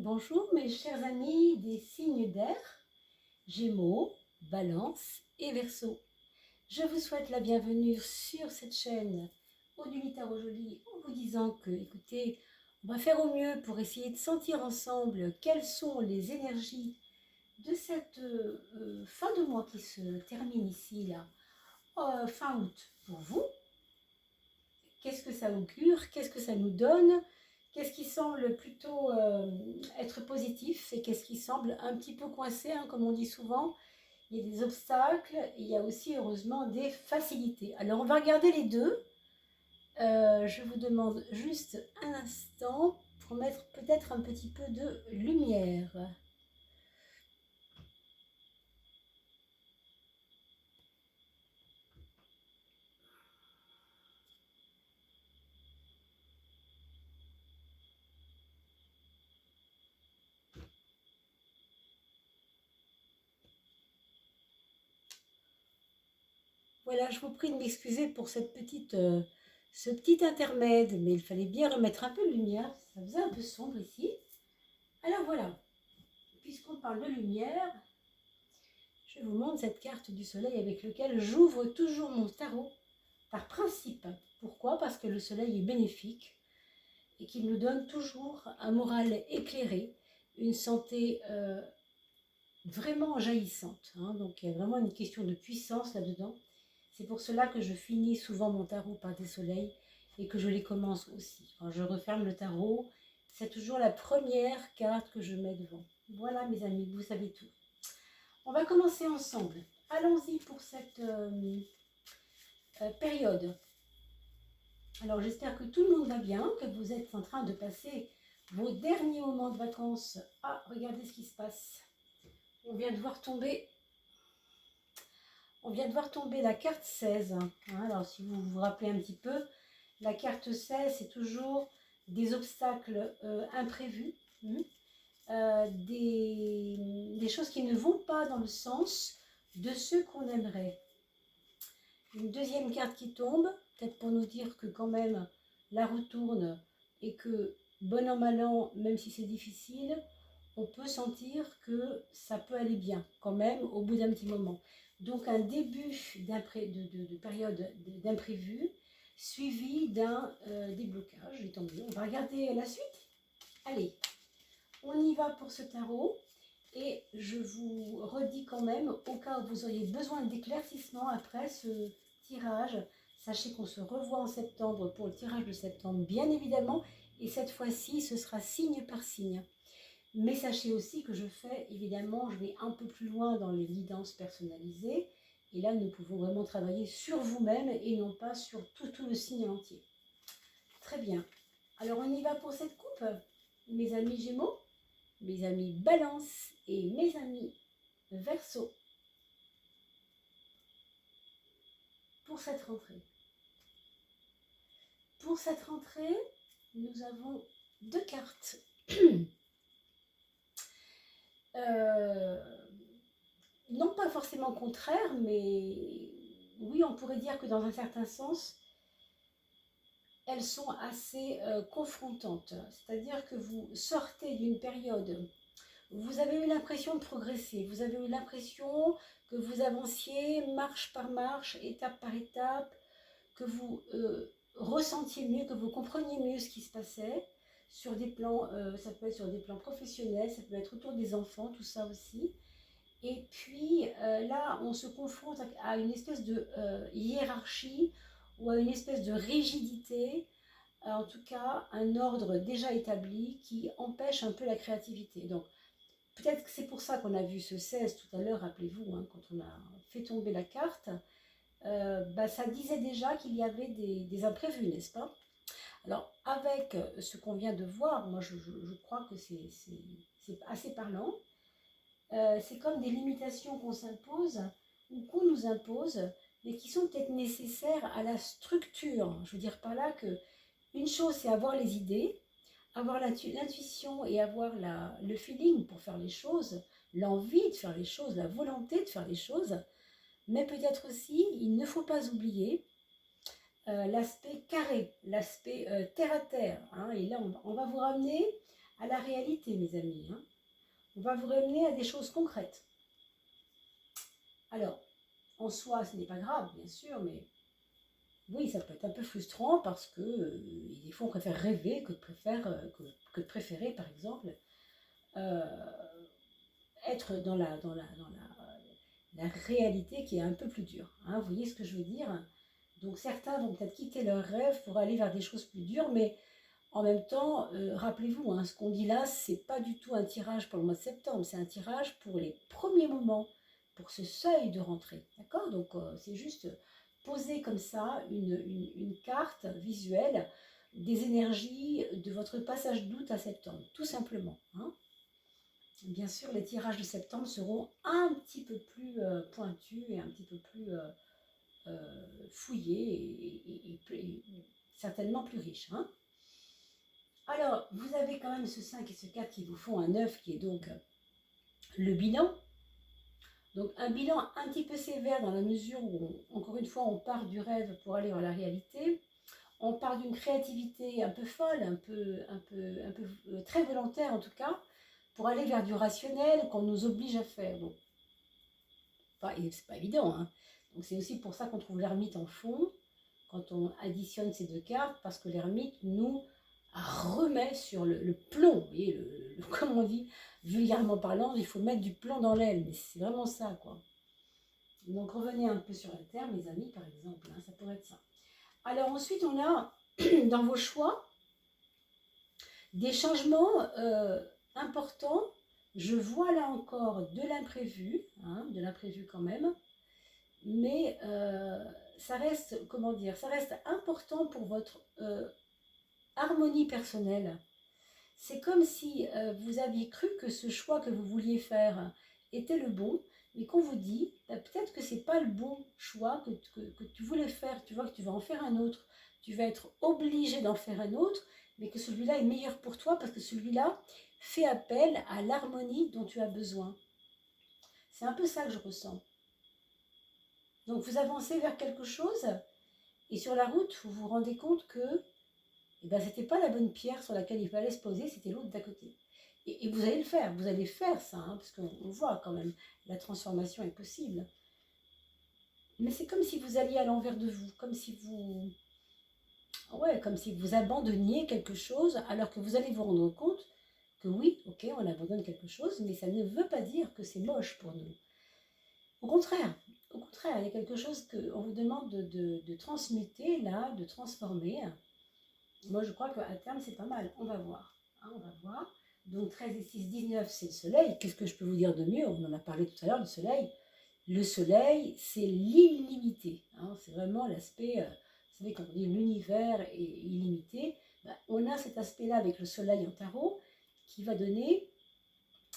Bonjour mes chers amis des signes d'air, Gémeaux, Balance et Verseau. Je vous souhaite la bienvenue sur cette chaîne Odile Tarot Jolie en vous disant que, écoutez, on va faire au mieux pour essayer de sentir ensemble quelles sont les énergies de cette fin de mois qui se termine ici, là, fin août pour vous. Qu'est-ce que ça augure? Qu'est-ce que ça nous donne? Qu'est-ce qui semble plutôt être positif et qu'est-ce qui semble un petit peu coincé, hein, comme on dit souvent. Il y a des obstacles et il y a aussi heureusement des facilités. Alors on va regarder les deux. Je vous demande juste un instant pour mettre peut-être un petit peu de lumière. Voilà, je vous prie de m'excuser pour ce petit intermède, mais il fallait bien remettre un peu de lumière, ça faisait un peu sombre ici. Alors voilà, puisqu'on parle de lumière, je vous montre cette carte du soleil avec laquelle j'ouvre toujours mon tarot par principe. Pourquoi? Parce que le soleil est bénéfique et qu'il nous donne toujours un moral éclairé, une santé vraiment jaillissante. Hein. Donc il y a vraiment une question de puissance là-dedans. C'est pour cela que je finis souvent mon tarot par des soleils et que je les commence aussi. Quand je referme le tarot, c'est toujours la première carte que je mets devant. Voilà mes amis, vous savez tout. On va commencer ensemble. Allons-y pour cette période. Alors j'espère que tout le monde va bien, que vous êtes en train de passer vos derniers moments de vacances. Ah, regardez ce qui se passe. On vient de voir tomber la carte 16. Alors, si vous vous rappelez un petit peu, la carte 16, c'est toujours des obstacles imprévus, des choses qui ne vont pas dans le sens de ce qu'on aimerait. Une deuxième carte qui tombe, peut-être pour nous dire que quand même la roue tourne et que bon an mal an, même si c'est difficile, on peut sentir que ça peut aller bien quand même au bout d'un petit moment. Donc un début de période d'imprévu suivi d'un déblocage. On va regarder la suite. Allez, on y va pour ce tarot. Et je vous redis quand même, au cas où vous auriez besoin d'éclaircissement après ce tirage, sachez qu'on se revoit en septembre pour le tirage de septembre, bien évidemment. Et cette fois-ci, ce sera signe par signe. Mais sachez aussi que je fais, évidemment, je vais un peu plus loin dans les guidances personnalisées. Et là, nous pouvons vraiment travailler sur vous-même et non pas sur tout le signe entier. Très bien. Alors, on y va pour cette coupe, mes amis Gémeaux, mes amis Balance et mes amis Verseau. Pour cette rentrée. Pour cette rentrée, nous avons deux cartes. Non pas forcément contraires, mais oui, on pourrait dire que dans un certain sens, elles sont assez confrontantes. C'est-à-dire que vous sortez d'une période, vous avez eu l'impression de progresser, vous avez eu l'impression que vous avanciez marche par marche, étape par étape, que vous ressentiez mieux, que vous compreniez mieux ce qui se passait sur des plans, ça peut être sur des plans professionnels, ça peut être autour des enfants, tout ça aussi. Et puis là, on se confronte à une espèce de hiérarchie ou à une espèce de rigidité, en tout cas un ordre déjà établi qui empêche un peu la créativité. Donc peut-être que c'est pour ça qu'on a vu ce 16 tout à l'heure, rappelez-vous, hein, quand on a fait tomber la carte, ça disait déjà qu'il y avait des imprévus, n'est-ce pas? Alors avec ce qu'on vient de voir, moi je crois que c'est assez parlant. C'est comme des limitations qu'on s'impose ou qu'on nous impose, mais qui sont peut-être nécessaires à la structure. Je veux dire par là que une chose, c'est avoir les idées, avoir l'intuition et avoir le feeling pour faire les choses, l'envie de faire les choses, la volonté de faire les choses. Mais peut-être aussi, il ne faut pas oublier l'aspect carré, l'aspect terre à terre. Hein. Et là, on va vous ramener à la réalité, mes amis. Hein. On va vous ramener à des choses concrètes. Alors, en soi, ce n'est pas grave, bien sûr, mais oui, ça peut être un peu frustrant parce que des fois, on préfère rêver que de préférer, par exemple, euh, être dans la réalité qui est un peu plus dure. Hein, vous voyez ce que je veux dire? Donc, certains vont peut-être quitter leurs rêves pour aller vers des choses plus dures, mais en même temps, rappelez-vous, hein, ce qu'on dit là, c'est pas du tout un tirage pour le mois de septembre, c'est un tirage pour les premiers moments, pour ce seuil de rentrée. D'accord? Donc, c'est juste poser comme ça une carte visuelle des énergies de votre passage d'août à septembre, tout simplement. Hein. Bien sûr, les tirages de septembre seront un petit peu plus pointus et un petit peu plus fouillés et certainement plus riches. Hein. Alors, vous avez quand même ce 5 et ce 4 qui vous font un 9 qui est donc le bilan. Donc un bilan un petit peu sévère dans la mesure où, encore une fois, on part du rêve pour aller vers la réalité. On part d'une créativité un peu folle, très volontaire en tout cas, pour aller vers du rationnel qu'on nous oblige à faire. Donc, c'est pas évident. Hein. Donc c'est aussi pour ça qu'on trouve l'ermite en fond, quand on additionne ces deux cartes, parce que l'ermite nous remet sur le plomb. Vous voyez, comme on dit, vulgairement parlant, il faut mettre du plomb dans l'aile, mais c'est vraiment ça, quoi. Donc revenez un peu sur la terre, mes amis, par exemple, hein, ça pourrait être ça. Alors ensuite, on a dans vos choix des changements importants. Je vois là encore de l'imprévu, hein, de l'imprévu quand même, mais ça reste, comment dire, ça reste important pour votre harmonie personnelle. C'est comme si vous aviez cru que ce choix que vous vouliez faire était le bon, mais qu'on vous dit, peut-être que ce n'est pas le bon choix que tu voulais faire. Tu vois que tu vas en faire un autre. Tu vas être obligé d'en faire un autre, mais que celui-là est meilleur pour toi parce que celui-là fait appel à l'harmonie dont tu as besoin. C'est un peu ça que je ressens. Donc vous avancez vers quelque chose et sur la route, vous vous rendez compte que ce n'était pas la bonne pierre sur laquelle il fallait se poser, c'était l'autre d'à côté. Et vous allez le faire, vous allez faire ça, hein, parce qu'on voit quand même, la transformation est possible. Mais c'est comme si vous alliez à l'envers de vous, comme si vous abandonniez quelque chose, alors que vous allez vous rendre compte que oui, ok, on abandonne quelque chose, mais ça ne veut pas dire que c'est moche pour nous. Au contraire, il y a quelque chose qu'on vous demande de transmuter, là, de transformer. Moi, je crois qu'à terme, c'est pas mal. On va voir. Hein, on va voir. Donc, 13 et 6, 19, c'est le soleil. Qu'est-ce que je peux vous dire de mieux? On en a parlé tout à l'heure, le soleil. Le soleil, c'est l'illimité. Hein, c'est vraiment l'aspect, vous savez, quand on dit l'univers est illimité, on a cet aspect-là avec le soleil en tarot qui va donner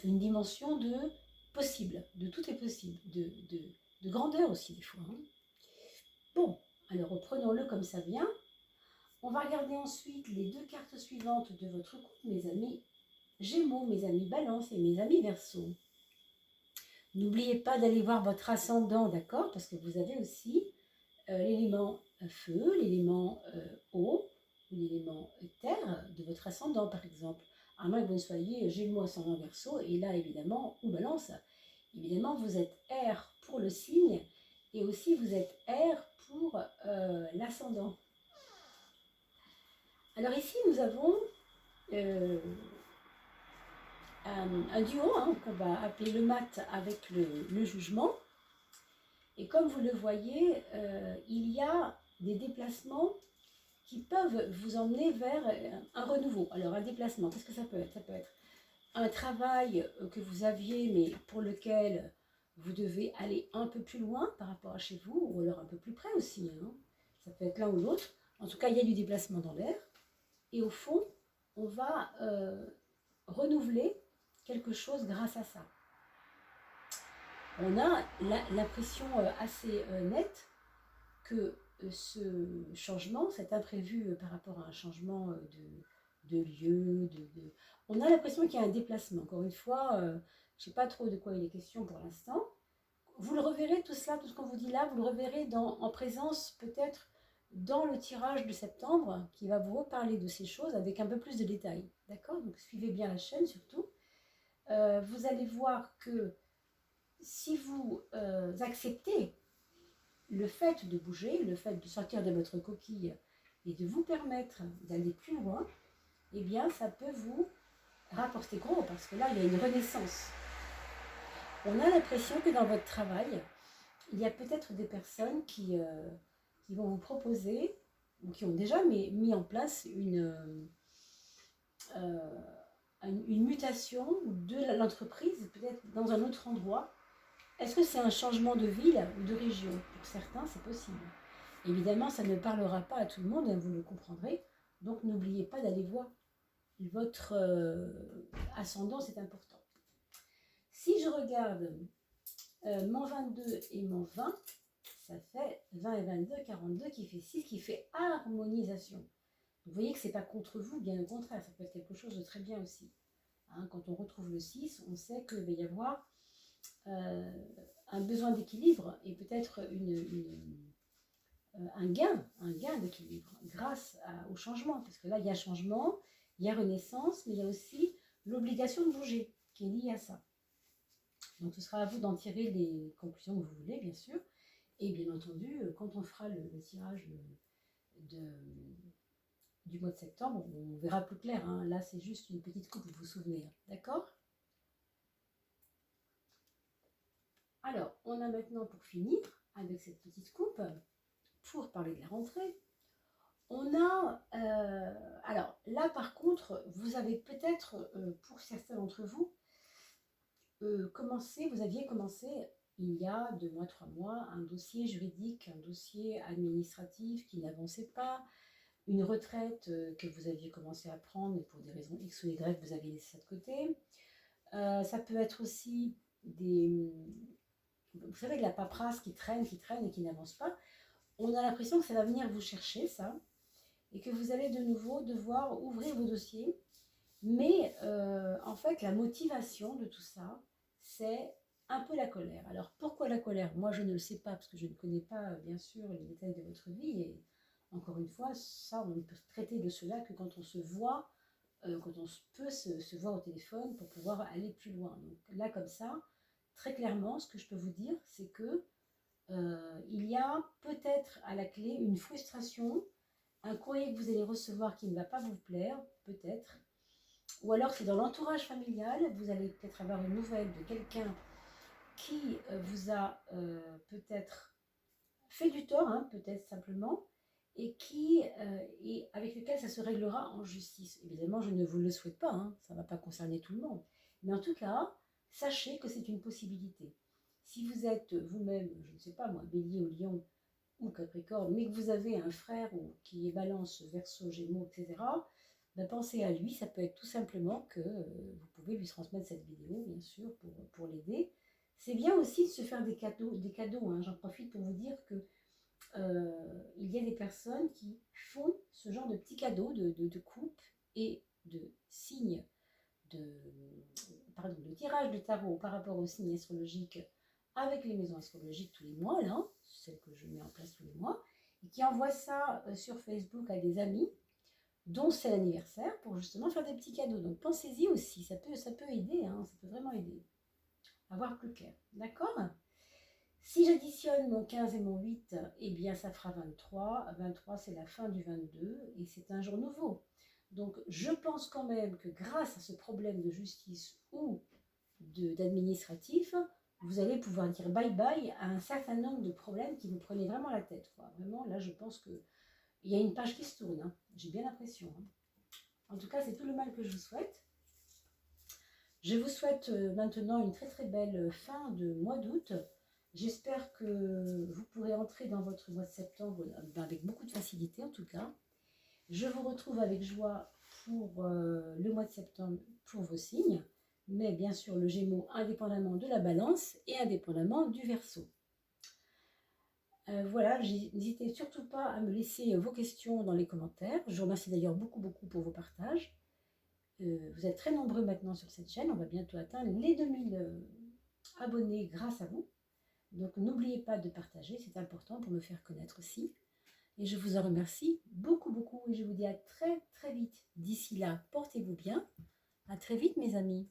une dimension de possible, de tout est possible, de grandeur aussi des fois. Hein. Bon, alors reprenons-le comme ça vient. On va regarder ensuite les deux cartes suivantes de votre couple, mes amis Gémeaux, mes amis Balance et mes amis Verseau. N'oubliez pas d'aller voir votre ascendant, d'accord? Parce que vous avez aussi l'élément feu, l'élément eau, ou l'élément terre de votre ascendant, par exemple. À moins que vous ne soyez Gémeaux, ascendant Verseau, et là, évidemment, ou Balance. Évidemment, vous êtes air pour le signe, et aussi vous êtes air pour l'ascendant. Alors ici, nous avons un duo qu'on va appeler le mat avec le jugement. Et comme vous le voyez, il y a des déplacements qui peuvent vous emmener vers un renouveau. Alors un déplacement, qu'est-ce que ça peut être? Ça peut être un travail que vous aviez, mais pour lequel vous devez aller un peu plus loin par rapport à chez vous, ou alors un peu plus près aussi. Hein. Ça peut être l'un ou l'autre. En tout cas, il y a du déplacement dans l'air. Et au fond, on va renouveler quelque chose grâce à ça. On a l'impression assez nette que ce changement, cet imprévu par rapport à un changement de lieu, on a l'impression qu'il y a un déplacement. Encore une fois, je ne sais pas trop de quoi il est question pour l'instant. Vous le reverrez tout cela, tout ce qu'on vous dit là, vous le reverrez en présence peut-être dans le tirage de septembre qui va vous reparler de ces choses avec un peu plus de détails. D'accord? Donc suivez bien la chaîne surtout. Vous allez voir que si vous acceptez le fait de bouger, le fait de sortir de votre coquille et de vous permettre d'aller plus loin, eh bien ça peut vous rapporter gros parce que là il y a une renaissance. On a l'impression que dans votre travail, il y a peut-être des personnes qui vont vous proposer ou qui ont déjà mis en place une mutation de l'entreprise, peut-être dans un autre endroit. Est-ce que c'est un changement de ville ou de région? Pour certains, c'est possible. Évidemment, ça ne parlera pas à tout le monde, hein, vous le comprendrez. Donc, n'oubliez pas d'aller voir votre ascendant, c'est important. Si je regarde mon 22 et mon 20, ça fait 20 et 22, 42 qui fait 6, qui fait harmonisation. Vous voyez que ce n'est pas contre vous, bien au contraire, ça peut être quelque chose de très bien aussi. Hein, quand on retrouve le 6, on sait qu'il va y avoir un besoin d'équilibre et peut-être un gain d'équilibre grâce au changement. Parce que là, il y a changement, il y a renaissance, mais il y a aussi l'obligation de bouger qui est liée à ça. Donc ce sera à vous d'en tirer les conclusions que vous voulez, bien sûr. Et bien entendu, quand on fera le tirage du mois de septembre, on verra plus clair. Hein. Là, c'est juste une petite coupe, vous vous souvenez. Hein. D'accord? Alors, on a maintenant, pour finir, avec cette petite coupe, pour parler de la rentrée, on a... alors, là, par contre, vous avez peut-être, pour certains d'entre vous, vous aviez commencé il y a 2 mois, 3 mois, un dossier juridique, un dossier administratif qui n'avançait pas, une retraite que vous aviez commencé à prendre et pour des raisons X ou Y, vous avez laissé ça de côté. Ça peut être aussi vous savez, de la paperasse qui traîne et qui n'avance pas. On a l'impression que ça va venir vous chercher, ça, et que vous allez de nouveau devoir ouvrir vos dossiers. Mais en fait, la motivation de tout ça, c'est un peu la colère. Alors, pourquoi la colère? Moi, je ne le sais pas, parce que je ne connais pas, bien sûr, les détails de votre vie. Et encore une fois, ça, on ne peut traiter de cela que quand on se voit, quand on peut se voir au téléphone pour pouvoir aller plus loin. Donc là, comme ça, très clairement, ce que je peux vous dire, c'est que il y a peut-être à la clé une frustration, un courrier que vous allez recevoir qui ne va pas vous plaire, peut-être. Ou alors c'est dans l'entourage familial, vous allez peut-être avoir une nouvelle de quelqu'un qui vous a peut-être fait du tort, hein, peut-être simplement, et avec lequel ça se réglera en justice. Évidemment, je ne vous le souhaite pas, hein, ça ne va pas concerner tout le monde. Mais en tout cas, sachez que c'est une possibilité. Si vous êtes vous-même, je ne sais pas moi, Bélier ou Lion ou Capricorne, mais que vous avez un frère qui est Balance, Verseau, Gémeaux, etc., ben pensez à lui. Ça peut être tout simplement que vous pouvez lui transmettre cette vidéo, bien sûr, pour l'aider. C'est bien aussi de se faire des cadeaux. Hein. J'en profite pour vous dire que il y a des personnes qui font ce genre de petits cadeaux de coupe et de signes de tirage de tarot par rapport aux signes astrologiques avec les maisons astrologiques tous les mois, là, celles que je mets en place tous les mois, et qui envoient ça sur Facebook à des amis dont c'est l'anniversaire pour justement faire des petits cadeaux. Donc pensez-y aussi, ça peut aider, hein, ça peut vraiment aider à voir plus clair. D'accord? Si j'additionne mon 15 et mon 8, eh bien ça fera 23. 23, c'est la fin du 22 et c'est un jour nouveau. Donc je pense quand même que grâce à ce problème de justice ou d'administratif, vous allez pouvoir dire bye-bye à un certain nombre de problèmes qui vous prenaient vraiment la tête. Quoi. Vraiment, là, je pense qu'il y a une page qui se tourne. Hein. J'ai bien l'impression. Hein. En tout cas, c'est tout le mal que je vous souhaite. Je vous souhaite maintenant une très très belle fin de mois d'août. J'espère que vous pourrez entrer dans votre mois de septembre avec beaucoup de facilité en tout cas. Je vous retrouve avec joie pour le mois de septembre pour vos signes, mais bien sûr le Gémeaux indépendamment de la Balance et indépendamment du Verseau. Voilà, n'hésitez surtout pas à me laisser vos questions dans les commentaires. Je vous remercie d'ailleurs beaucoup pour vos partages. Vous êtes très nombreux maintenant sur cette chaîne, on va bientôt atteindre les 2000 abonnés grâce à vous. Donc n'oubliez pas de partager, c'est important pour me faire connaître aussi. Et je vous en remercie beaucoup, beaucoup. Et je vous dis à très, très vite. D'ici là, portez-vous bien. À très vite, mes amis.